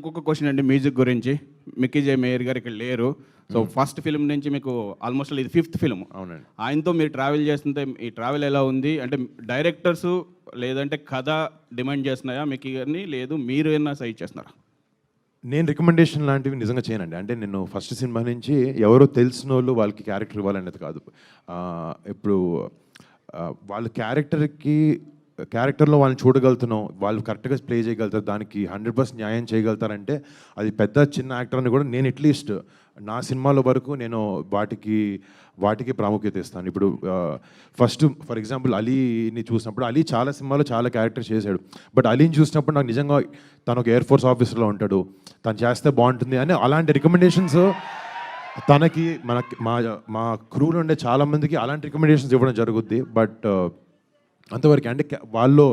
ఇంకొక క్వశ్చన్ అండి మ్యూజిక్ గురించి. మిక్కీ జే మేయర్ గారు ఇక్కడ లేరు. సో ఫస్ట్ ఫిల్మ్ నుంచి మీకు ఆల్మోస్ట్ ఇది 5th ఫిల్మ్. అవునండి. ఆయనతో మీరు ట్రావెల్ చేస్తుంటే ఈ ట్రావెల్ ఎలా ఉంది? అంటే డైరెక్టర్స్ లేదంటే కథ డిమాండ్ చేస్తున్నాయా మిక్కీ గారిని? లేదు మీరు ఏమన్నా సైడ్ చేస్తున్నారా? నేను రికమెండేషన్ లాంటివి నిజంగా చేయనండి. అంటే నేను ఫస్ట్ సినిమా నుంచి ఎవరో తెలిసిన వాళ్ళు వాళ్ళకి క్యారెక్టర్ ఇవ్వాలనేది కాదు. ఇప్పుడు వాళ్ళ క్యారెక్టర్లో వాళ్ళని చూడగలుగుతున్నాం, వాళ్ళు కరెక్ట్గా ప్లే చేయగలుగుతారు, దానికి 100% న్యాయం చేయగలుగుతారంటే అది పెద్ద చిన్న యాక్టర్ అని కూడా నేను అట్లీస్ట్ నా సినిమాల వరకు నేను వాటికి ప్రాముఖ్యత ఇస్తాను. ఇప్పుడు ఫస్ట్ ఫర్ ఎగ్జాంపుల్ అలీని చూసినప్పుడు అలీ చాలా సినిమాలో చాలా క్యారెక్టర్ చేశాడు. బట్ అలీని చూసినప్పుడు నాకు నిజంగా తను ఒక ఎయిర్ ఫోర్స్ ఆఫీసర్లో ఉంటాడు, తను చేస్తే బాగుంటుంది అని అలాంటి రికమెండేషన్స్ తనకి మా క్రూలో ఉండే చాలామందికి అలాంటి రికమెండేషన్స్ ఇవ్వడం జరుగుద్ది. బట్ అంతవరకు అంటే వాళ్ళు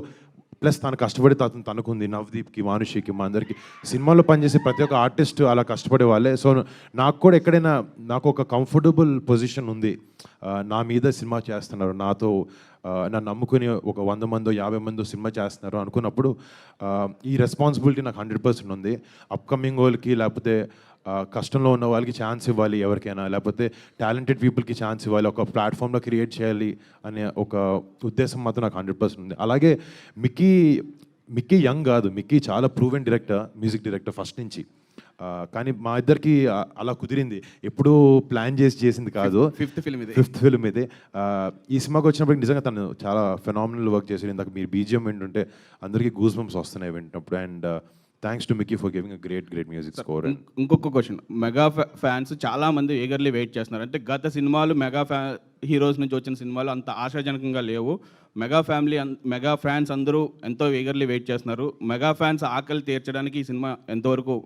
ప్లస్ తను కష్టపడి తనకుంది, నవదీప్కి, మానుషికి, మా అందరికీ సినిమాలో పనిచేసే ప్రతి ఒక్క ఆర్టిస్ట్ అలా కష్టపడే వాళ్ళే. సో నాకు కూడా ఎక్కడైనా నాకు ఒక కంఫర్టబుల్ పొజిషన్ ఉంది, నా మీద సినిమా చేస్తున్నారు, నాతో నన్ను నమ్ముకుని ఒక 100 మందో 50 మందో సినిమా చేస్తున్నారు అనుకున్నప్పుడు ఈ రెస్పాన్సిబిలిటీ నాకు 100% ఉంది. అప్కమింగ్ వాళ్ళకి లేకపోతే కష్టంలో ఉన్న వాళ్ళకి ఛాన్స్ ఇవ్వాలి, ఎవరికైనా లేకపోతే టాలెంటెడ్ పీపుల్కి ఛాన్స్ ఇవ్వాలి, ఒక ప్లాట్ఫామ్లో క్రియేట్ చేయాలి అనే ఒక ఉద్దేశం మాత్రం నాకు 100% ఉంది. అలాగే మిక్కీ యంగ్ కాదు, మిక్కీ చాలా proven director, music director first నుంచి. కానీ మా ఇద్దరికి అలా కుదిరింది, ఎప్పుడూ ప్లాన్ చేసింది కాదు. 5th ఫిల్మ్ ఇది. ఈ సినిమాకి వచ్చినప్పుడు నిజంగా తను చాలా ఫెనామినల్ వర్క్ చేశారు. ఇందాక మీరు బీజిఎం వింటుంటే అందరికీ గూస్ బంప్స్ వస్తున్నాయి వింటున్నప్పుడు. And thanks to Mickey for giving a great music score. ఇంకొక క్వశ్చన్, మెగా ఫ్యాన్స్ చాలా మంది ఈగర్లీ వెయిట్ చేస్తున్నారు. అంటే గత సినిమాలు హీరోస్ నుంచి వచ్చిన సినిమాలు అంత ఆశాజనకంగా లేవు. మెగా ఫ్యాన్స్ అందరూ ఎంతో ఈగర్లీ వెయిట్ చేస్తున్నారు. మెగా ఫ్యాన్స్ ఆకలి తీర్చడానికి ఈ సినిమా ఎంతవరకు?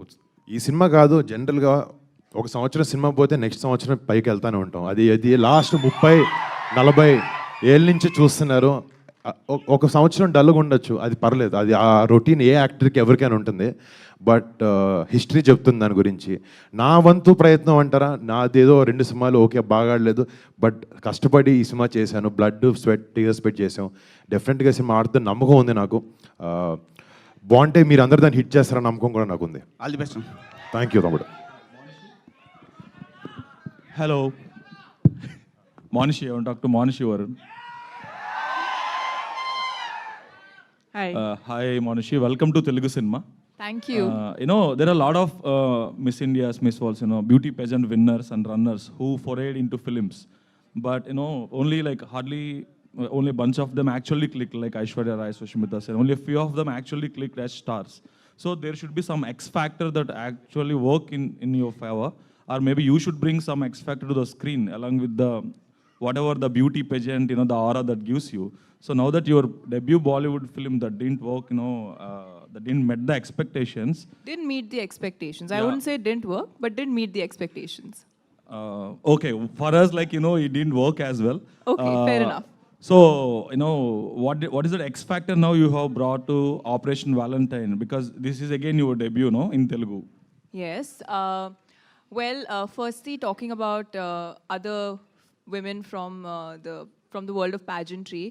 ఈ సినిమా కాదు, జనరల్గా ఒక సంవత్సరం సినిమా పోతే నెక్స్ట్ సంవత్సరం పైకి వెళ్తానే ఉంటాం. అది లాస్ట్ 30-40 ఏళ్ళ నుంచి చూస్తున్నారు. ఒక సంవత్సరం డల్గా ఉండొచ్చు, అది పర్లేదు, అది ఆ రొటీన్ ఏ యాక్టర్కి ఎవరికైనా ఉంటుంది. బట్ హిస్టరీ చెప్తుంది దాని గురించి. నా వంతు ప్రయత్నం అంటారా, నాదేదో 2 సినిమాలు ఓకే బాగాడలేదు, బట్ కష్టపడి ఈ సినిమా చేశాను, బ్లడ్ స్వెట్ టీయర్స్ పెట్టి చేసాం. డెఫినెట్గా సినిమా ఆడుతున్న నమ్మకం ఉంది నాకు. బాగుంటే మీరు అందరు దాన్ని హిట్ చేస్తారని నమ్మకం కూడా నాకు ఉంది. All the best. Thank you తమ్ముడు. Hello, Monishi. I want to talk to Monishi Varun. Hi. Hi, Monishi. Welcome to Telugu Cinema. Thank you. There are a lot of Miss India's, Miss World's, beauty pageant winners and runners who forayed into films. But, only like only a bunch of them actually clicked, like Aishwarya Rai, Sushmita Sen. Only a few of them actually clicked as stars. So there should be some X factor that actually work in your favor. Or maybe you should bring some X factor to the screen along with whatever the beauty pageant, the aura that gives you. So now that your debut Bollywood film that didn't work, that didn't meet the expectations. Didn't meet the expectations. I Yeah. wouldn't say it didn't work, but didn't meet the expectations. Okay, for us, like, it didn't work as well. Okay, fair enough. So, what is the X factor now you have brought to Operation Valentine? Because this is again your debut, in Telugu. Yes. Firstly, talking about other women from the world of pageantry.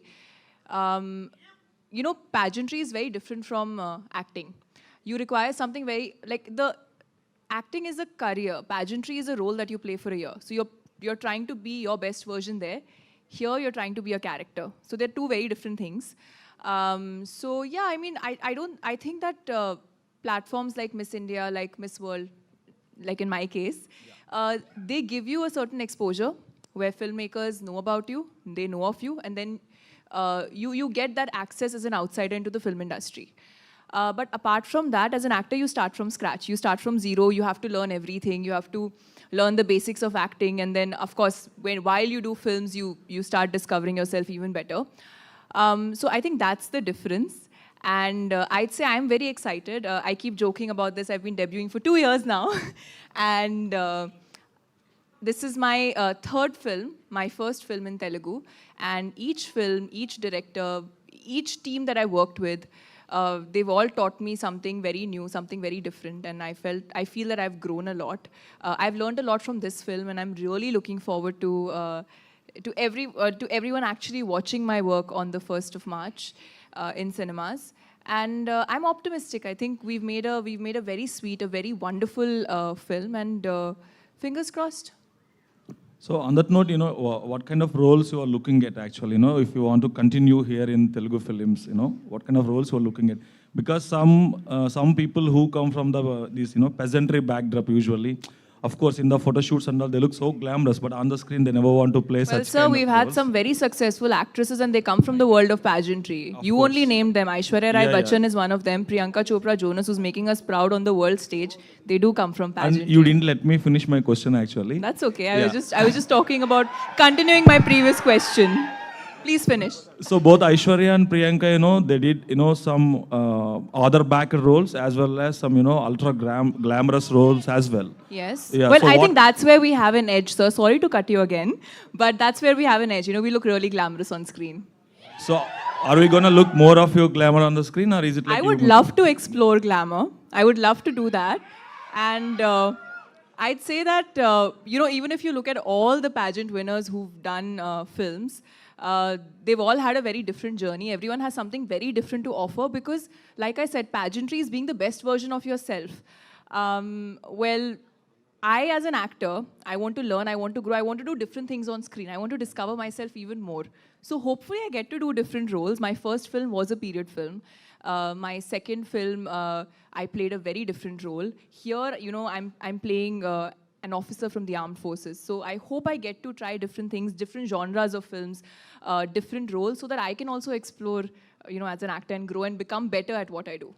Pageantry is very different from acting. You require something very, acting is a career. Pageantry is a role that you play for a year. So you're trying to be your best version there. Here you're trying to be a character. So they're two very different things. I think that platforms like Miss India, like Miss World, like in my case, they give you a certain exposure where filmmakers know about you, they know of you, and then you get that access as an outsider into the film industry. But apart from that, as an actor, you start from scratch. You start from zero. You have to learn everything. You have to learn the basics of acting. And then, of course, while you do films, you start discovering yourself even better. So I think that's the difference. And I'd say I'm very excited. I keep joking about this. I've been debuting for 2 years now. And this is my third film, my first film in Telugu. And each film, each director, each team that I worked with, they've all taught me something very new, something very different. And I feel that I've grown a lot. I've learned a lot from this film, and I'm really looking forward to everyone actually watching my work on the 1st of March in cinemas. And I'm optimistic. I think we've made a very sweet, a very wonderful film, and fingers crossed. So on that note, you know, what kind of roles you are looking at actually, you know, if you want to continue here in Telugu films, you know, what kind of roles you are looking at? Because some people who come from the this, you know, peasantry backdrop usually, of course, in the photo shoots and all, they look so glamorous, but on the screen they never want to play Well, such sir, kind we've of had roles. some very successful actresses, and they come from the world of pageantry. You only named them. Aishwarya Rai Yeah, yeah. Bachchan is one of them. Priyanka Chopra Jonas, who's making us proud on the world stage. They do come from And pageantry. you didn't let me finish my question actually. That's okay. Yeah. I was just talking about continuing my previous question. Please finish. So both Aishwarya and Priyanka, you know, they did, you know, some other backer roles as well as some, you know, ultra glamorous roles as well. Yes. Yeah, Well, so I what- think that's where we have an edge, sir. Sorry to cut you again, but that's where we have an edge. You know, we look really glamorous on screen. So are we gonna look more of your glamour on the screen, or is it like I would love to explore glamour. I would love to do that. And I'd say that, you know, even if you look at all the pageant winners who've done films, they've all had a very different journey. Everyone has something very different to offer because, like I said, pageantry is being the best version of yourself. Well, I, as an actor, I want to learn, I want to grow, I want to do different things on screen. I want to discover myself even more. So hopefully I get to do different roles. My first film was a period film. My second film, I played a very different role. Here, you know, I'm playing an officer from the armed forces. So I hope I get to try different things, different genres of films, different roles, so that I can also explore, you know, as an actor and grow and become better at what I do.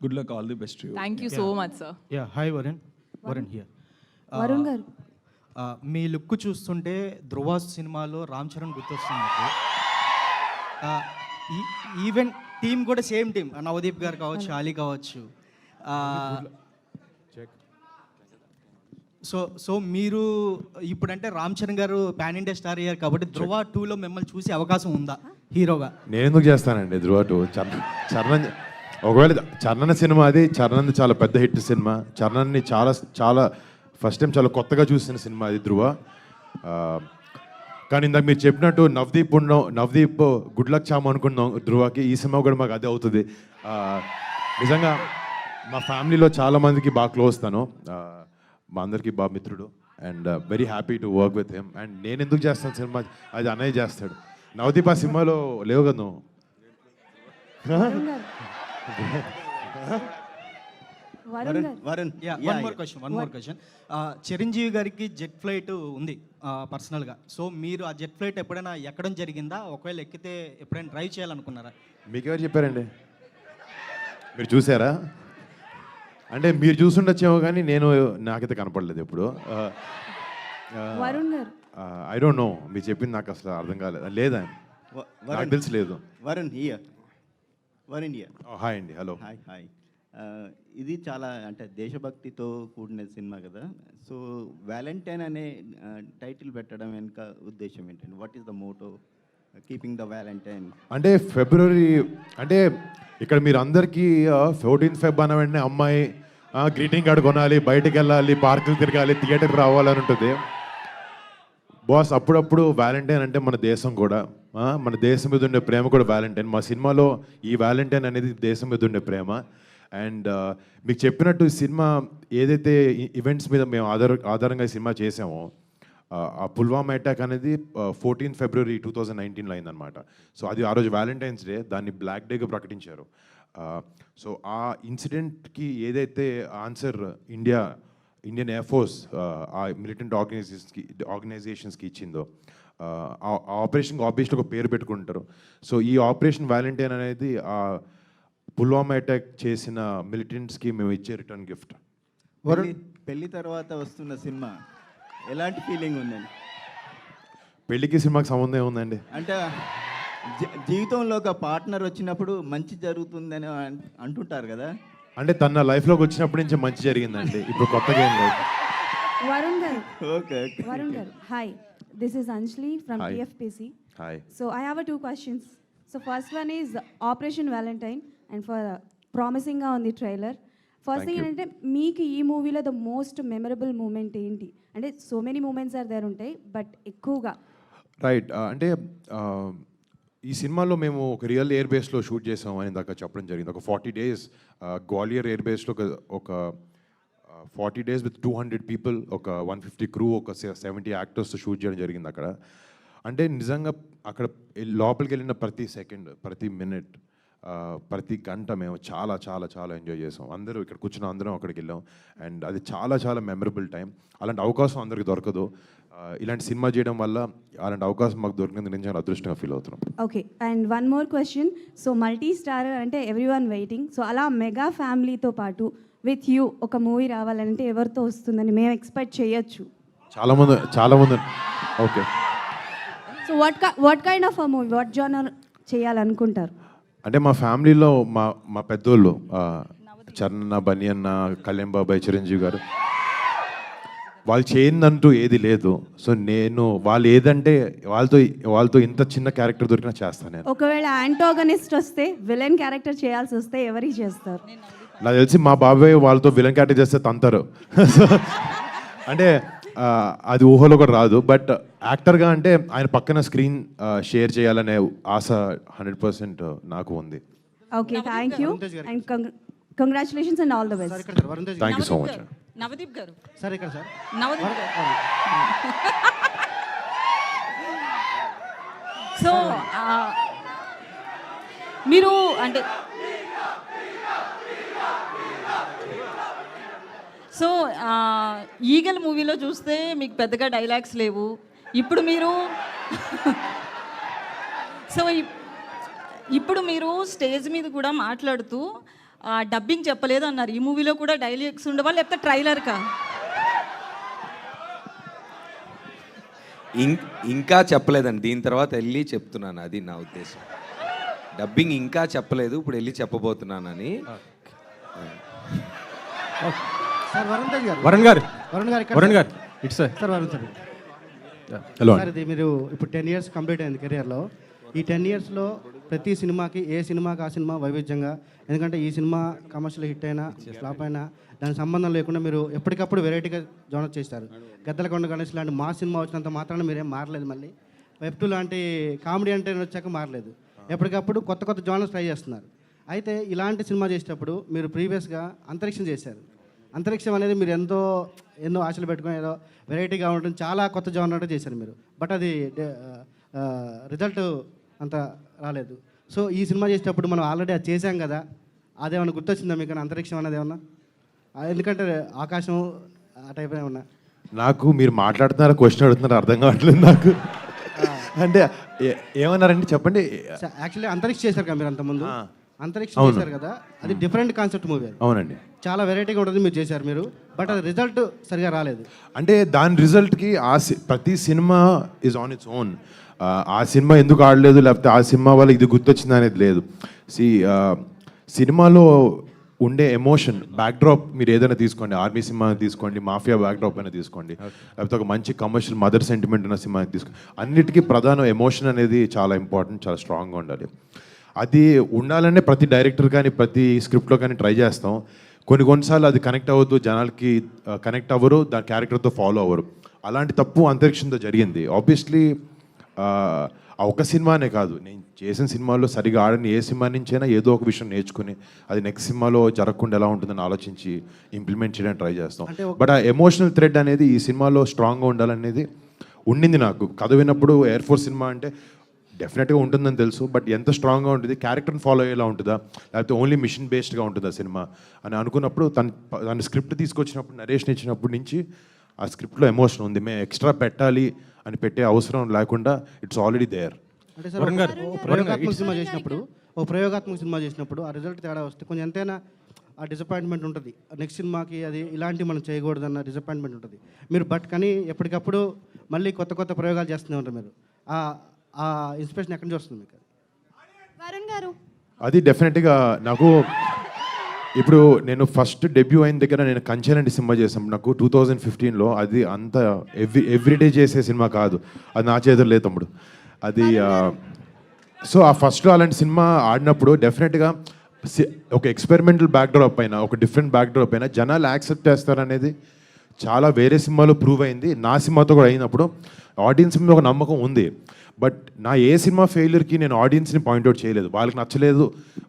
Good luck, all the best to you. Thank you so much, sir. Yeah hi Varun Varun here Varun గారు మీ look చూస్తుంటే ధృవ సినిమాలో రామ్ చరణ్ గుర్తొస్తుంది నాకు even team కూడా same team Navdeep గారు కావచ్చు అలీ కావచ్చు so మీరు ఇప్పుడంటే రామ్ చరణ్ గారు పాన్ ఇండియా స్టార్ అయ్యారు కాబట్టి ధృవ 2లో మిమ్మల్ని చూసే అవకాశం ఉందా హీరోగా? నేను ఎందుకు చేస్తానండి ధృవ 2 చరణ్ ఒకవేళ చరణ్ సినిమా అది చరణ్ చాలా పెద్ద హిట్ సినిమా. చరణ్ని చాలా ఫస్ట్ టైం చాలా కొత్తగా చూసిన సినిమా అది ధృవ. కానీ ఇందాక మీరు చెప్పినట్టు నవదీప్ గుడ్ లక్ చాము అనుకున్నాం ధృవకి. ఈ సినిమా కూడా మాకు అదే అవుతుంది. నిజంగా మా ఫ్యామిలీలో చాలా మందికి బాగా క్లోజ్ తను, మా అందరికీ బాగా మిత్రుడు. And very happy to work with him. And నేను ఎందుకు చేస్తాను సినిమా, అది అన్నయ్య చేస్తాడు. నవదీప్ ఆ సినిమాలో లేవు కదా నువ్వు. వరుణ్ గారు Varun one more question Chiranjeevi గారికి జెట్ ఫ్లైట్ ఉంది పర్సనల్గా. సో మీరు ఆ జెట్ ఫ్లైట్ ఎప్పుడైనా ఎక్కడం జరిగిందా? ఒకవేళ ఎక్కితే ఎప్పుడైనా డ్రైవ్ చేయాలనుకున్నారా? మీకెవరు చెప్పారండి? మీరు చూసారా? అంటే మీరు చూసుండొచ్చేమో కానీ నాకైతే కనపడలేదు ఎప్పుడు. వరుణ్ గారు ఐ డోంట్ నో, మీరు చెప్పింది నాకు అసలు అర్థం కాలేదు. లేదా నాకు తెలిసి లేదు. వరుణ్ హియర్ హాయ్ అండి, హలో. హాయ్ ఇది చాలా అంటే దేశభక్తితో కూడిన సినిమా కదా. సో వ్యాలంటైన్ అనే టైటిల్ పెట్టడం వెనుక ఉద్దేశం ఏంటండి? What is the motto keeping the Valentine? అంటే ఫిబ్రవరి అంటే ఇక్కడ మీరు అందరికీ 14th Feb అన్న వెంటనే అమ్మాయి గ్రీటింగ్ కార్డు కొనాలి, బయటకు వెళ్ళాలి, పార్కులు తిరగాలి, థియేటర్కి రావాలని ఉంటుంది. బాస్ అప్పుడప్పుడు వ్యాలంటైన్ అంటే మన దేశం కూడా, మన దేశం మీద ఉండే ప్రేమ కూడా వ్యాలంటైన్. మా సినిమాలో ఈ వ్యాలంటైన్ అనేది దేశం మీద ఉండే ప్రేమ. అండ్ మీకు చెప్పినట్టు ఈ సినిమా ఏదైతే ఈవెంట్స్ మీద మేము ఆధారంగా ఈ సినిమా చేసామో, ఆ పుల్వామా అటాక్ అనేది 14th February 2019లో అయిందనమాట. సో అది ఆ రోజు వ్యాలంటైన్స్ డే, దాన్ని బ్లాక్ డేగా ప్రకటించారు. సో ఆ ఇన్సిడెంట్కి ఏదైతే ఆన్సర్ ఇండియన్ ఎయిర్ ఫోర్స్ ఆ మిలిటెంట్ ఆర్గనైజేషన్స్కి ఇచ్చిందో, ఆ ఆపరేషన్కి ఆబ్వియస్లీ ఒక పేరు పెట్టుకుంటారు. సో ఈ ఆపరేషన్ వ్యాలంటైన్ అనేది ఆ పుల్వామా అటాక్ చేసిన మిలిటెంట్స్కి మేము ఇచ్చే రిటర్న్ గిఫ్ట్. పెళ్లి తర్వాత వస్తున్న సినిమా ఎలాంటి ఫీలింగ్ ఉందండి? పెళ్ళికి సినిమాకి సంబంధం ఏముందండి? అంటే జీవితంలో ఒక పార్ట్నర్ వచ్చినప్పుడు మంచి జరుగుతుందని అంటుంటారు కదా. అంటే తన లైఫ్లోకి వచ్చినప్పటి నుంచి మంచి జరిగిందండి, ఇప్పుడు కొత్తగా ఏం లేదు. వరుణ్ గారు ఓకే వరుణ్ గారు hi, this is Anjali from Hi. TFPC. Hi. So I have 2 questions. So first one is Operation Valentine, and for promising గా ఉంది ట్రైలర్. ఫస్ట్ థింగ్ ఏంటంటే మీకు ఈ మూవీలో ద మోస్ట్ మెమరబుల్ మూమెంట్ ఏంటి? అంటే so many moments are there ఉంటాయి, but ఎక్కువగా రైట్. అంటే ఈ సినిమాలో మేము ఒక రియల్ ఎయిర్ బేస్లో షూట్ చేసాం అని దాకా చెప్పడం జరిగింది. ఒక 40 days గ్వాలియర్ ఎయిర్ బేస్లో ఒక 40 days విత్ 200 people, ఒక 150 crew, ఒక 70 యాక్టర్స్తో షూట్ చేయడం జరిగింది అక్కడ. అంటే నిజంగా అక్కడ లోపలికి వెళ్ళిన ప్రతి సెకండ్, ప్రతి మినిట్, ప్రతి గంట మేము చాలా చాలా చాలా ఎంజాయ్ చేసాం. అందరూ ఇక్కడ కూర్చున్న అందరం అక్కడికి వెళ్ళాం. అండ్ అది చాలా చాలా మెమరబుల్ టైం. అలాంటి అవకాశం అందరికి దొరకదు. ఇలాంటి సినిమా చేయడం వల్ల అలాంటి అవకాశం మాకు దొరికినందుకు నేను చాలా అదృష్టంగా ఫీల్ అవుతున్నాం. Okay, and one more question. So multi star అంటే ఎవ్రీ వన్ వెయిటింగ్. సో అలా మెగా ఫ్యామిలీతో పాటు విత్ యూ ఒక మూవీ రావాలంటే ఎవరితో వస్తుందని మేము ఎక్స్పెక్ట్ చేయొచ్చు? చాలామంది okay. So what kind of uh movie, what genre చేయాలనుకుంటారు? అంటే మా ఫ్యామిలీలో మా పెద్దోళ్ళు చరణ్, బన్నీ అన్న, కళ్యాణ్ బాబాయ్, చిరంజీవి గారు, వాళ్ళు చేయిందంటూ ఏది లేదు. సో నేను వాళ్ళు ఏదంటే వాళ్ళతో ఇంత చిన్న క్యారెక్టర్ దొరికినా చేస్తాను నేను. ఒకవేళ యాంటాగనిస్ట్ వస్తే, విలన్ క్యారెక్టర్ చేయాల్సి వస్తే ఎవరికి చేస్తారు? నాకు తెలిసి మా బాబాయ్ వాళ్ళతో విలన్ క్యారెక్టర్ చేస్తే తంతారు. అంటే అది ఊహలో కూడా రాదు. బట్ యాక్టర్గా అంటే ఆయన పక్కన స్క్రీన్ షేర్ చేయాలనే ఆశ 100% నాకు ఉంది. Okay, thank you and congratulations and all the best. Thank you so much. Navdeep గారు సార్ ఇక్కడ సార్ నవదీప్ గారు సో మీరు అంటే సో ఈగల్ మూవీలో చూస్తే మీకు పెద్దగా డైలాగ్స్ లేవు. ఇప్పుడు మీరు సో ఇప్పుడు మీరు స్టేజ్ మీద కూడా మాట్లాడుతూ డబ్బింగ్ చెప్పలేదు అన్నారు. ఈ మూవీలో కూడా డైలాగ్స్ ఉండవా లేకపోతే ట్రైలర్కా? ఇంకా చెప్పలేదండి. దీని తర్వాత వెళ్ళి చెప్తున్నాను, అది నా ఉద్దేశం. డబ్బింగ్ ఇంకా చెప్పలేదు, ఇప్పుడు వెళ్ళి చెప్పబోతున్నానని. సార్ వరుణ్ గారు it's sir Varun sir hello. Sir ఇది మీరు ఇప్పుడు 10 years కంప్లీట్ అయింది కెరియర్లో. ఈ 10 yearsలో ప్రతి సినిమాకి ఏ సినిమాకి ఆ సినిమా వైవిధ్యంగా, ఎందుకంటే ఈ సినిమా కమర్షియల్ హిట్ అయినా ఫ్లాప్ అయినా దానికి సంబంధం లేకుండా మీరు ఎప్పటికప్పుడు వెరైటీగా జోనర్ చేస్తారు. గద్దలకొండ గణేష్ లాంటి మా సినిమా వచ్చినంత మాత్రాన మీరేం మారలేదు. మళ్ళీ వెబ్2 లాంటి కామెడీ అంటే వచ్చాక మారలేదు. ఎప్పటికప్పుడు కొత్త కొత్త జోనర్స్ ట్రై చేస్తున్నారు. అయితే ఇలాంటి సినిమా చేసేటప్పుడు మీరు ప్రీవియస్గా అంతరిక్షం చేశారు. అంతరిక్షం అనేది మీరు ఎన్నో ఆశలు పెట్టుకుని ఏదో వెరైటీగా ఉండడం, చాలా కొత్త జోనర్ చేశారు మీరు. బట్ అది రిజల్ట్ అంత రాలేదు. సో ఈ సినిమా చేసేటప్పుడు మనం ఆల్రెడీ అది చేశాం కదా, అదేమన్నా గుర్తొచ్చిందా మీకు అంతరిక్షం అన్నది ఏమన్నా? ఎందుకంటే ఆకాశం ఆ టైప్ ఏమన్నా? నాకు మీరు మాట్లాడుతున్నారా, క్వశ్చన్ అడుగుతున్నారా అర్థం కావట్లేదు నాకు. అంటే ఏమన్నారండి చెప్పండి. యాక్చువల్లీ అంతరిక్ష చేశారు కదా మీరు అంతకుముందు, అంతరిక్షం చేశారు కదా, అది డిఫరెంట్ కాన్సెప్ట్ మూవీ. అవునండి, చాలా వెరైటీగా ఉంటుంది మీరు చేశారు మీరు, బట్ అది రిజల్ట్ సరిగా రాలేదు. అంటే దాని రిజల్ట్కి ప్రతి cinema is on its own. ఆ సినిమా ఎందుకు ఆడలేదు, లేకపోతే ఆ సినిమా వల్ల ఇది గుర్తొచ్చింది అనేది లేదు. సినిమాలో ఉండే ఎమోషన్ బ్యాక్డ్రాప్ మీరు ఏదైనా తీసుకోండి, ఆర్మీ సినిమా తీసుకోండి, మాఫియా బ్యాక్డ్రాప్ అయినా తీసుకోండి, లేకపోతే ఒక మంచి కమర్షియల్ మదర్ సెంటిమెంట్ ఉన్న సినిమా తీసుకోండి, అన్నిటికీ ప్రధాన ఎమోషన్ అనేది చాలా ఇంపార్టెంట్, చాలా స్ట్రాంగ్గా ఉండాలి. అది ఉండాలనే ప్రతి డైరెక్టర్ కానీ ప్రతి స్క్రిప్ట్లో కానీ ట్రై చేస్తాం. కొన్నిసార్లు అది కనెక్ట్ అవ్వద్దు, జనాలకి కనెక్ట్ అవ్వరు, దాని క్యారెక్టర్తో ఫాలో అవ్వరు. అలాంటి తప్పు అంతరిక్షంతో జరిగింది. ఆబ్వియస్లీ ఆ ఒక సినిమానే కాదు, నేను చేసిన సినిమాల్లో సరిగా ఆడని ఏ సినిమా నుంచైనా ఏదో ఒక విషయం నేర్చుకుని అది నెక్స్ట్ సినిమాలో జరగకుండా ఎలా ఉంటుందని ఆలోచించి ఇంప్లిమెంట్ చేయడానికి ట్రై చేస్తాం. బట్ ఆ ఎమోషనల్ థ్రెడ్ అనేది ఈ సినిమాలో స్ట్రాంగ్గా ఉండాలనేది ఉండింది నాకు. కథ విన్నప్పుడు ఎయిర్ ఫోర్స్ సినిమా అంటే డెఫినెట్గా ఉంటుందని తెలుసు, బట్ ఎంత స్ట్రాంగ్గా ఉంటుంది, క్యారెక్టర్ని ఫాలో అయ్యేలా ఉంటుందా, లేకపోతే ఓన్లీ మిషన్ బేస్డ్గా ఉంటుందా సినిమా అని అనుకున్నప్పుడు తన స్క్రిప్ట్ తీసుకొచ్చినప్పుడు, నరేషన్ ఇచ్చినప్పటి నుంచి ఆ స్క్రిప్ట్లో ఎమోషన్ ఉంది. మేము ఎక్స్ట్రా పెట్టాలి అని పెట్టే అవసరం లేకుండా ఇట్స్ ఆల్రెడీ దేర్. అంటే సార్ ప్రయోగాత్మక సినిమా చేసినప్పుడు ఆ రిజల్ట్ తేడా వస్తే కొంచెం ఎంతైనా ఆ డిసప్పాయింట్మెంట్ ఉంటుంది. నెక్స్ట్ సినిమాకి అది ఇలాంటివి మనం చేయకూడదన్న డిసప్పాయింట్మెంట్ ఉంటుంది. మీరు బట్ కానీ ఎప్పటికప్పుడు మళ్ళీ కొత్త కొత్త ప్రయోగాలు చేస్తూనే ఉంటారు. మీరు ఆ ఇన్స్పిరేషన్ ఎక్కడి నుంచి వస్తుంది మీకు? వరుణ్ గారు, అది డెఫినెట్గా నాకు ఇప్పుడు నేను ఫస్ట్ డెబ్యూ అయిన దగ్గర నేను కంచెలంటి సినిమా చేసాను నాకు 2015లో. అది అంత ఎవ్రీడే చేసే సినిమా కాదు, అది నా చేతులు లేదు తమ్ముడు అది. సో ఆ ఫస్ట్లో అలాంటి సినిమా ఆడినప్పుడు డెఫినెట్గా ఒక ఎక్స్పెరిమెంటల్ బ్యాక్డ్రాప్ అయినా, ఒక డిఫరెంట్ బ్యాక్డ్రాప్ అయినా జనాలు యాక్సెప్ట్ చేస్తారనేది చాలా వేరే సినిమాలో ప్రూవ్ అయింది, నా సినిమాతో కూడా అయినప్పుడు ఆడియన్స్ మీద ఒక నమ్మకం ఉంది. బట్ నా ఏ సినిమా ఫెయిల్యూర్కి నేను ఆడియన్స్ని పాయింట్అవుట్ చేయలేదు. వాళ్ళకి నచ్చలేదు,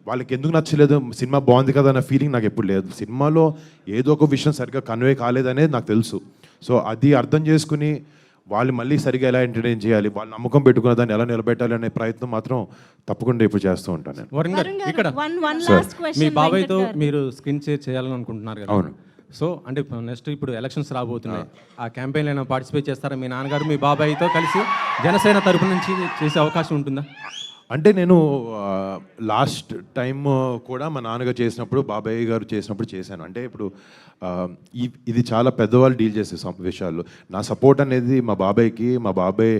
వాళ్ళకి ఎందుకు నచ్చలేదు, సినిమా బాగుంది కదా అన్న ఫీలింగ్ నాకు ఎప్పుడు లేదు. సినిమాలో ఏదో ఒక విషయం సరిగ్గా కన్వే కాలేదనేది నాకు తెలుసు. సో అది అర్థం చేసుకుని వాళ్ళు మళ్ళీ సరిగా ఎలా ఎంటర్టైన్ చేయాలి, వాళ్ళు నమ్మకం పెట్టుకున్న దాన్ని ఎలా నిలబెట్టాలి అనే ప్రయత్నం మాత్రం తప్పకుండా ఇప్పుడు చేస్తూ ఉంటాను నేను. వరుణ్ గారు ఇక్కడ వన్ Sir. లాస్ట్ మీ క్వశ్చన్ బాబాయ్తో మీరు స్క్రీన్ షేర్ చేయాలని అనుకుంటున్నారు కదా. అవును. సో అంటే నెక్స్ట్ ఇప్పుడు ఎలక్షన్స్ రాబోతున్నాయి, ఆ క్యాంపెయిన్లో అయినా పార్టిసిపేట్ చేస్తారా? మీ నాన్నగారు మీ బాబాయ్తో కలిసి జనసేన తరపు నుంచి చేసే అవకాశం ఉంటుందా? అంటే నేను లాస్ట్ టైం కూడా మా నాన్నగారు చేసినప్పుడు, బాబాయ్ గారు చేసినప్పుడు చేశాను. అంటే ఇప్పుడు ఇది చాలా పెద్దవాళ్ళు డీల్ చేసే విషయాలు. నా సపోర్ట్ అనేది మా బాబాయ్కి, మా బాబాయ్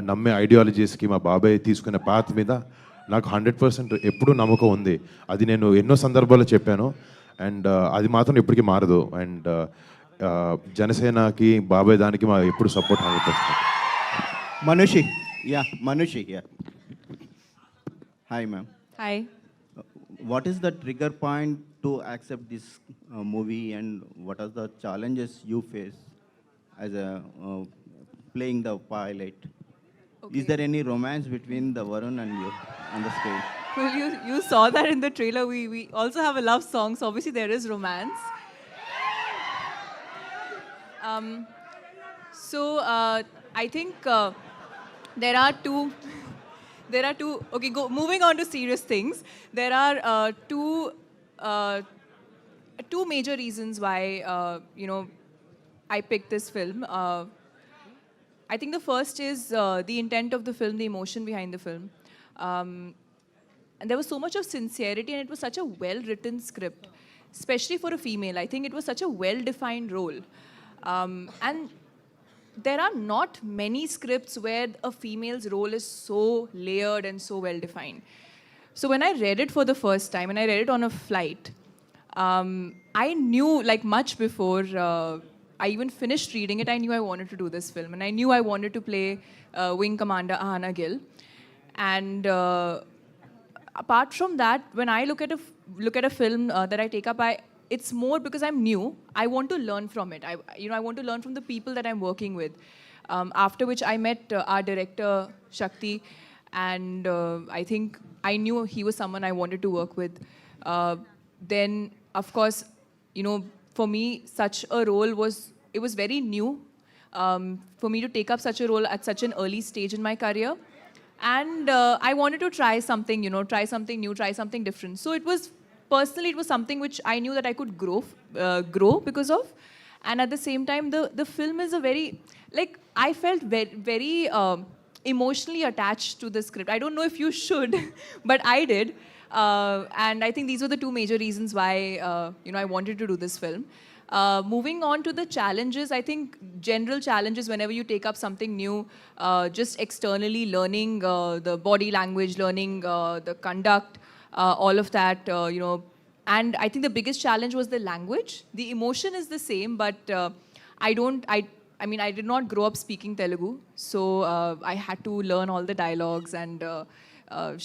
నమ్మే ఐడియాలజీస్కి, మా బాబాయ్ తీసుకునే పాత్ మీద నాకు 100% ఎప్పుడూ నమ్మకం ఉంది. అది నేను ఎన్నో సందర్భాల్లో చెప్పాను, అండ్ అది మాత్రం ఎప్పటికీ మారదు. అండ్ జనసేనకి, బాబాయ్ దానికి మా ఎప్పుడు support 100%. Manushi. Yeah, Manushi here. Hi, ma'am. Hi. What is the trigger point to accept this movie, and what are the challenges you face as a playing the pilot? Okay. Is there any romance between the Varun and you on the screen? Well, you saw that in the trailer. We also have a love song, so obviously there is romance. So I think there are two. Okay, moving on to serious things. There are two major reasons why I picked this film. I think the first is the intent of the film, the emotion behind the film. And there was so much of sincerity, and it was such a well-written script, especially for a female. I think it was such a well-defined role. And there are not many scripts where a female's role is so layered and so well-defined. So when I read it for the first time, and I read it on a flight, I knew, like much before I even finished reading it, I knew I wanted to do this film. And I knew I wanted to play Wing Commander Ahana Gill. And apart from that, when I look at a film that I take up, it's more because I'm new. I want to learn from it. I want to learn from the people that I'm working with. After which I met our director Shakti, and I think I knew he was someone I wanted to work with. Then, of course, for me, such a role was very new for me to take up such a role at such an early stage in my career. And I wanted to try something, try something new, try something different. So it was something which I knew that I could grow because of. And at the same time, the film is a very, I felt very emotionally attached to the script. I don't know if you should, but I did. And I think these were the two major reasons why, I wanted to do this film. Moving on to the challenges, I think general challenges whenever you take up something new, just externally learning the body language, learning the conduct, all of that, and I think the biggest challenge was the language. The emotion is the same, but I did not grow up speaking Telugu, so I had to learn all the dialogues and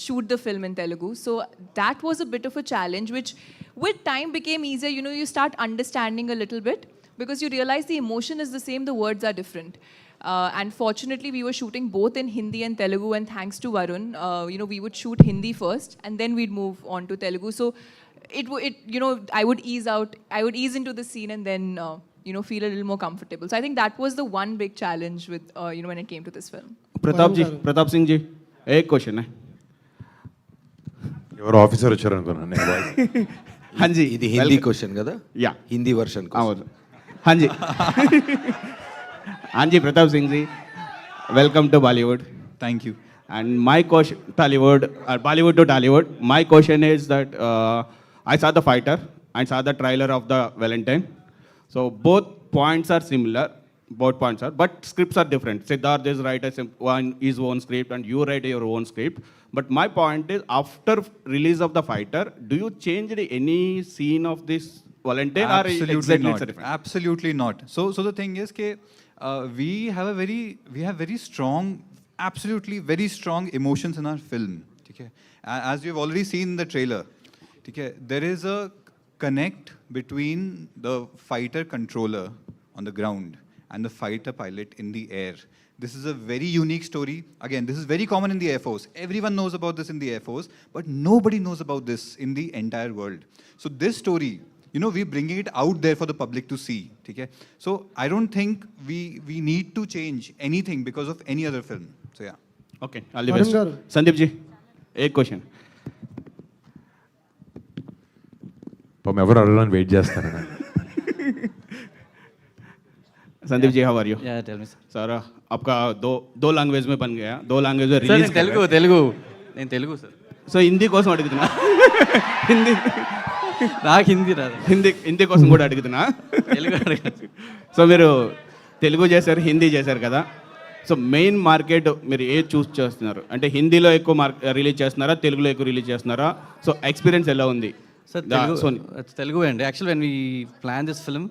shoot the film in Telugu. So that was a bit of a challenge, which with time became easier. You start understanding a little bit because you realize the emotion is the same, the words are different. And fortunately, we were shooting both in Hindi and Telugu, and thanks to Varun, we would shoot Hindi first, and then we'd move on to Telugu. So I would ease into the scene and then, feel a little more comfortable. So I think that was the one big challenge with, when it came to this film. Pratap Singh ji, एक question है. ఎవరు officer వచ్చారు అనుకున్నాను నేను. हाँ जी, ఇది Hindi question కదా? Yeah, Hindi version. हाँ जी. हाँ जी, Pratap Singh ji, welcome to Bollywood. Thank you. And my question, Bollywood to Tollywood. My question is that I saw the fighter, I saw the trailer of the Valentine. So both points are similar, but scripts are different. Siddharth is write his own script, and you write your own script. But my point is, after release of the fighter, do you change any scene of this Valentine, or Absolutely exactly not. it's different? Absolutely not. So the thing is that we have very strong, absolutely very strong emotions in our film. Okay? As you've already seen in the trailer, okay, there is a connect between the fighter controller on the ground and the fighter pilot in the air. This is a very unique story. Again, this is very common in the Air Force. Everyone knows about this in the Air Force, but nobody knows about this in the entire world. So this story, you know, we're bringing it out there for the public to see. Okay? So I don't think we need to change anything because of any other film. So yeah. Okay all the best. Sandeep ji a question? పాపం ఎవరు అడగడానికి wait చేస్తారు. Sandeep ji how are you? Yeah, tell me, sir. Sir आपका दो language में बन गया, 2 language में Sir, रिलीज నేను తెలుగు సార్. సో హిందీ కోసం అడుగుతున్నా. హిందీ నాకు హిందీ రాదు. హిందీ కోసం కూడా అడుగుతున్నా. తెలుగు అడగండి. సో మీరు తెలుగు చేశారు, హిందీ చేశారు కదా, సో మెయిన్ మార్కెట్ మీరు ఏది చూస్ చేస్తున్నారు? అంటే హిందీలో ఎక్కువ రిలీజ్ చేస్తున్నారా, తెలుగులో ఎక్కువ రిలీజ్ చేస్తున్నారా? సో ఎక్స్పీరియన్స్ ఎలా ఉంది? సార్ తెలుగు అండి. Actual when we plan this film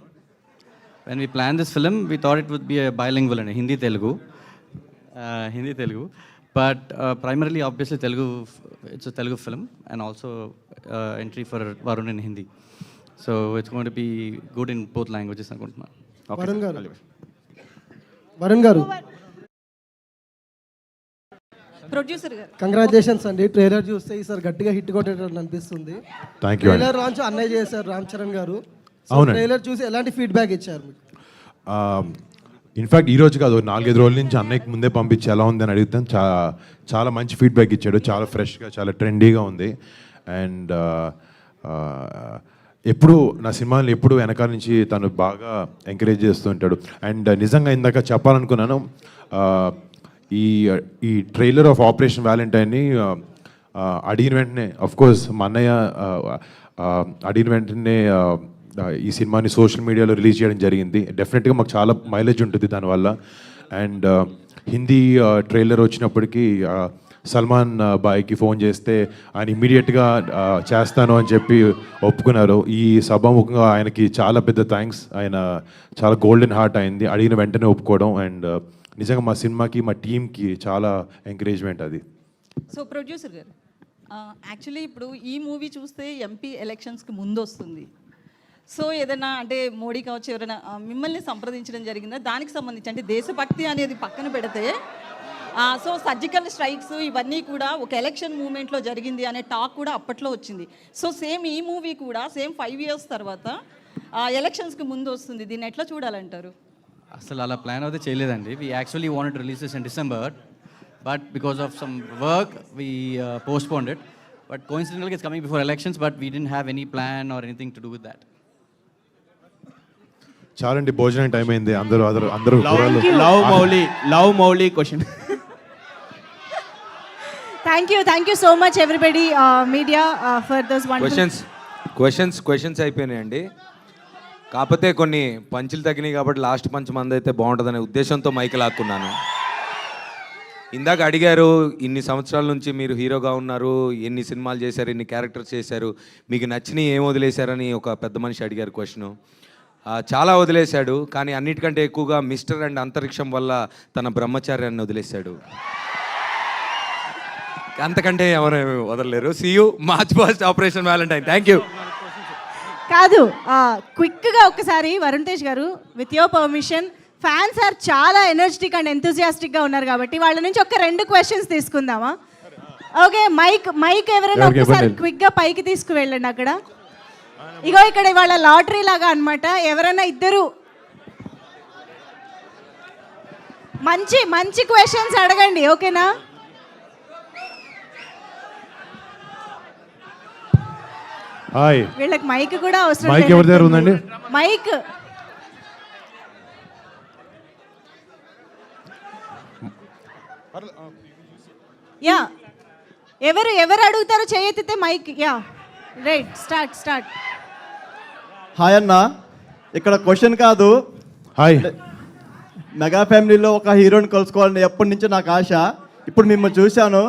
we thought it would be a bilingual and Hindi Telugu. But primarily, obviously, Telugu, it's a Telugu film and also entry for Varun in Hindi. So it's going to be good in both languages. Varun గారు producer గారు congratulations అండి. Trailer చూస్తే ఈసారి గట్టిగా hit కొట్టేటట్టు అనిపిస్తుంది. Thank you. Trailer launch అన్నయ్య చేశారు రామ్ చరణ్ గారు. అవునండి. ట్రైలర్ చూసి ఎలాంటి ఫీడ్బ్యాక్ ఇచ్చారు మీకు? ఇన్ఫ్యాక్ట్ ఈరోజు కాదు, 4-5 రోజుల నుంచి అన్నయ్యకి ముందే పంపించి ఎలా ఉంది అని అడుగుతాను. చాలా మంచి ఫీడ్బ్యాక్ ఇచ్చాడు. చాలా ఫ్రెష్గా, చాలా ట్రెండీగా ఉంది. అండ్ ఎప్పుడు నా సినిమాలు ఎప్పుడు వెనకాల నుంచి తను బాగా ఎంకరేజ్ చేస్తూ ఉంటాడు. అండ్ నిజంగా ఇందాక చెప్పాలనుకున్నాను, ఈ ట్రైలర్ ఆఫ్ ఆపరేషన్ వ్యాలంటైన్ని అడిగిన వెంటనే, అఫ్కోర్స్ మా అన్నయ్య అడిగిన వెంటనే ఈ సినిమాని సోషల్ మీడియాలో రిలీజ్ చేయడం జరిగింది. డెఫినెట్గా మాకు చాలా మైలేజ్ ఉంటుంది దానివల్ల. అండ్ హిందీ ట్రైలర్ వచ్చినప్పటికీ సల్మాన్ బాయ్కి ఫోన్ చేస్తే ఆయన ఇమ్మీడియట్గా చేస్తాను అని చెప్పి ఒప్పుకున్నారు. ఈ సభాముఖంగా ఆయనకి చాలా పెద్ద థ్యాంక్స్. ఆయన చాలా గోల్డెన్ హార్ట్ అయింది అడిగిన వెంటనే ఒప్పుకోవడం. అండ్ నిజంగా మా సినిమాకి, మా టీంకి చాలా ఎంకరేజ్మెంట్ అది. సో ప్రొడ్యూసర్ గారు, యాక్చువల్లీ ఇప్పుడు ఈ మూవీ చూస్తే ఎంపీ ఎలక్షన్స్కి ముందు వస్తుంది. సో ఏదైనా అంటే మోడీ కావచ్చు, ఎవరైనా మిమ్మల్ని సంప్రదించడం జరిగిందా దానికి సంబంధించి? అంటే దేశభక్తి అనేది పక్కన పెడితే, సో సర్జికల్ స్ట్రైక్స్ ఇవన్నీ కూడా ఒక ఎలక్షన్ మూమెంట్లో జరిగింది అనే టాక్ కూడా అప్పట్లో వచ్చింది. సో సేమ్ ఈ మూవీ కూడా సేమ్ 5 years తర్వాత ఎలక్షన్స్కి ముందు వస్తుంది. దీన్ని ఎట్లా చూడాలంటారు? అసలు అలా ప్లాన్ అయితే చేయలేదండి. We actually wanted to release this in December, but because of some work we postponed it. But కోఇన్సిడెంటల్గా it's coming before elections, but we didn't have any plan or anything to do with that. చాలండి, భోజనం time అయింది. అందరూ love Mouli question. Thank you so much everybody media for those questions అయిపోయినాయండి. కాకపోతే కొన్ని పంచులు తగ్గినాయి కాబట్టి లాస్ట్ పంచ్ మంది అయితే బాగుంటుందనే ఉద్దేశంతో మైక్ లాక్కున్నాను. ఇందాక అడిగారు, ఇన్ని సంవత్సరాల నుంచి మీరు హీరోగా ఉన్నారు, ఎన్ని సినిమాలు చేశారు, ఎన్ని క్యారెక్టర్స్ చేశారు, మీకు నచ్చినవి ఏం వదిలేశారని ఒక పెద్ద మనిషి అడిగారు క్వశ్చను. చాలా వదిలేశాడు, కానీ అన్నిటికంటే ఎక్కువగా మిస్టర్ అండ్ అంతరిక్షం వల్ల తన బ్రహ్మచార్యాన్ని వదిలేశాడు. అంతకంటే ఎవరు వదలలేరు. See you March first operation Valentine. Thank you. కాదు, క్విక్గా ఒక్కసారి వరుణ్ తేజ్ గారు, with your permission, fans are చాలా ఎనర్జెటిక్ అండ్ ఎంతూజియాస్టిక్గా ఉన్నారు కాబట్టి వాళ్ళ నుంచి ఒక 2 questions తీసుకుందామా? ఓకే, మైక్ ఎవరైనా ఒకసారి క్విక్గా పైకి తీసుకువెళ్ళండి. అక్కడ ఇగో ఇక్కడ ఇవాళ లాటరీ లాగా అనమాట. ఎవరైనా ఇద్దరు మంచి క్వశ్చన్స్ అడగండి, ఓకేనా? హాయ్, వీళ్ళకి మైక్ కూడా అవసరం. మైక్ ఎవరి దగ్గర ఉందండి? మైక్ యా, ఎవరు అడుగుతారో చేయెత్తితే mic. Yeah, right, start. Hi అన్న, ఇక్కడ క్వశ్చన్ కాదు. హాయ్. మెగా ఫ్యామిలీలో ఒక హీరోని కలుసుకోవాలని ఎప్పటి నుంచో నాకు ఆశ. ఇప్పుడు మిమ్మల్ని చూశాను,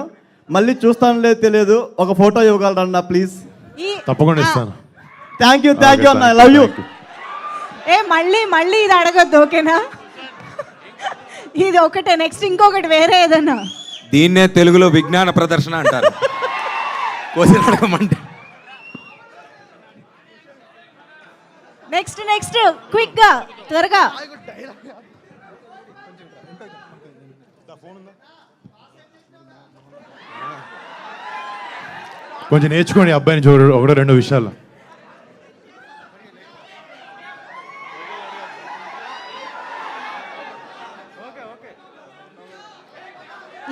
మళ్ళీ చూస్తాను లేదు తెలియదు. ఒక ఫోటో ఇవ్వగలరన్నా ప్లీజ్? తప్పకుండా ఇస్తాను. థ్యాంక్ యూ అన్న, ఐ లవ్ యూ. మళ్ళీ ఇది అడగొద్దు, ఓకేనా? ఇది ఒకటే, నెక్స్ట్ ఇంకొకటి వేరే ఏదన్నా. దీన్నే తెలుగులో విజ్ఞాన ప్రదర్శన అంటారు. క్వశ్చన్ అడగమంటే నెక్స్ట్ క్విక్గా త్వరగా. కొంచెం నేర్చుకోండి ఈ అబ్బాయిని చూడు, ఒకటో రెండు విషయాలు.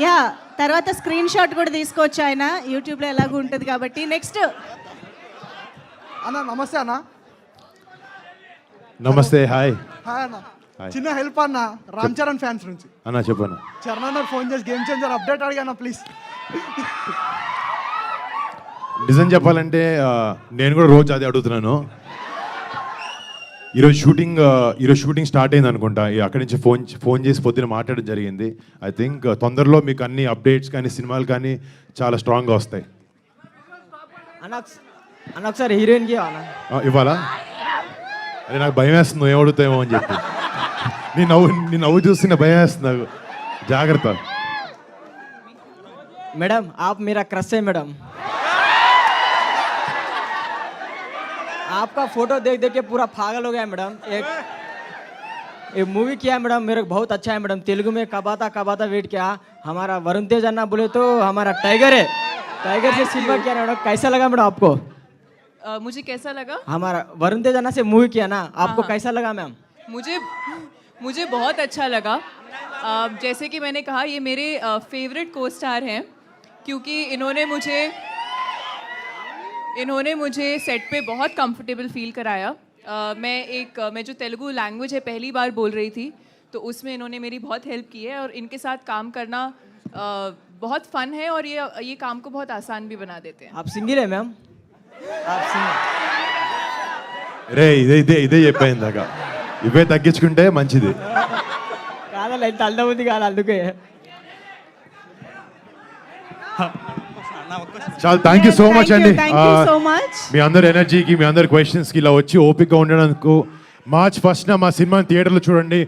యా, తర్వాత స్క్రీన్ షాట్ కూడా తీసుకోవచ్చు ఆయన, యూట్యూబ్లో ఎలాగో ఉంటుంది కాబట్టి. నెక్స్ట్ అన్న నమస్తే అన్న. నమస్తే, హాయ్. హాయ్ అన్న. హాయ్. చిన్న హెల్ప్ అన్న, రామ్ చరణ్ ఫ్యాన్స్ నుంచి. అన్న చెప్పన్న. చరణ్ అన్న ఫోన్ చేసి గేమ్ చేంజర్ అప్డేట్ అడిగాను ప్లీజ్. నిజం చెప్పాలంటే నేను కూడా రోజు అదే అడుగుతున్నాను. ఈరోజు షూటింగ్ స్టార్ట్ అయింది అనుకుంటా. అక్కడి నుంచి ఫోన్ చేసి పొద్దున మాట్లాడడం జరిగింది. ఐ థింక్ తొందరలో మీకు అన్ని అప్డేట్స్ కానీ సినిమాలు కానీ చాలా స్ట్రాంగ్గా వస్తాయి. అన్న ఒకసారి హీరోయిన్కి ఇవ్వాలా? అరే నాకు భయం వేస్తుంది, నువ్వు ఏమడుగుతావేమో అని చెప్పి. నీ నవ్వు చూస్తున్న భయం వేస్తుంది నాకు. జాగ్రత్త. मैडम आप मेरा क्रश है मैडम. आपका फोटो देख देख के पूरा पागल हो गया मैडम. एक मूवी किया मैडम, मेरे को बहुत अच्छा है मैडम. तेलुगु में कबाता वेट किया. हमारा वरुण तेज अन्ना बोले तो हमारा टाइगर है. टाइगर से सिनेमा किया मैडम. कैसा लगा मैडम आपको? मुझे कैसा लगा? हमारा वरुण तेज अन्ना से मूवी किया ना, आपको कैसा लगा मैम? मुझे बहुत अच्छा लगा. जैसे कि मैंने कहा, ये मेरे फेवरेट को स्टार हैं, क्योंकि इन्होंने मुझे सेट पे बहुत कंफर्टेबल फील कराया. मैं जो तेलुगु लैंग्वेज है पहली बार बोल रही थी, तो उसमें इन्होंने मेरी बहुत हेल्प की है और इनके साथ काम करना बहुत फन है और ये काम को बहुत आसान भी बना देते हैं. आप सिंगल है मैम? आप सिंगल? రే ఇదే చెప్పాను ఇందాక. ఇవే తగ్గించుకుంటే మంచిది. కాదಲ್ಲ ఇంత అల్లం ఉంది కాదు అందుకే. చాలా థ్యాంక్ యూ సో మచ్ అండి. Thank you so much. మీ అందరి ఎనర్జీకి, మీ అందరి క్వశ్చన్స్కి ఇలా వచ్చి ఓపికగా ఉండడానికి. మార్చ్ 1న మా సినిమాని థియేటర్లో చూడండి.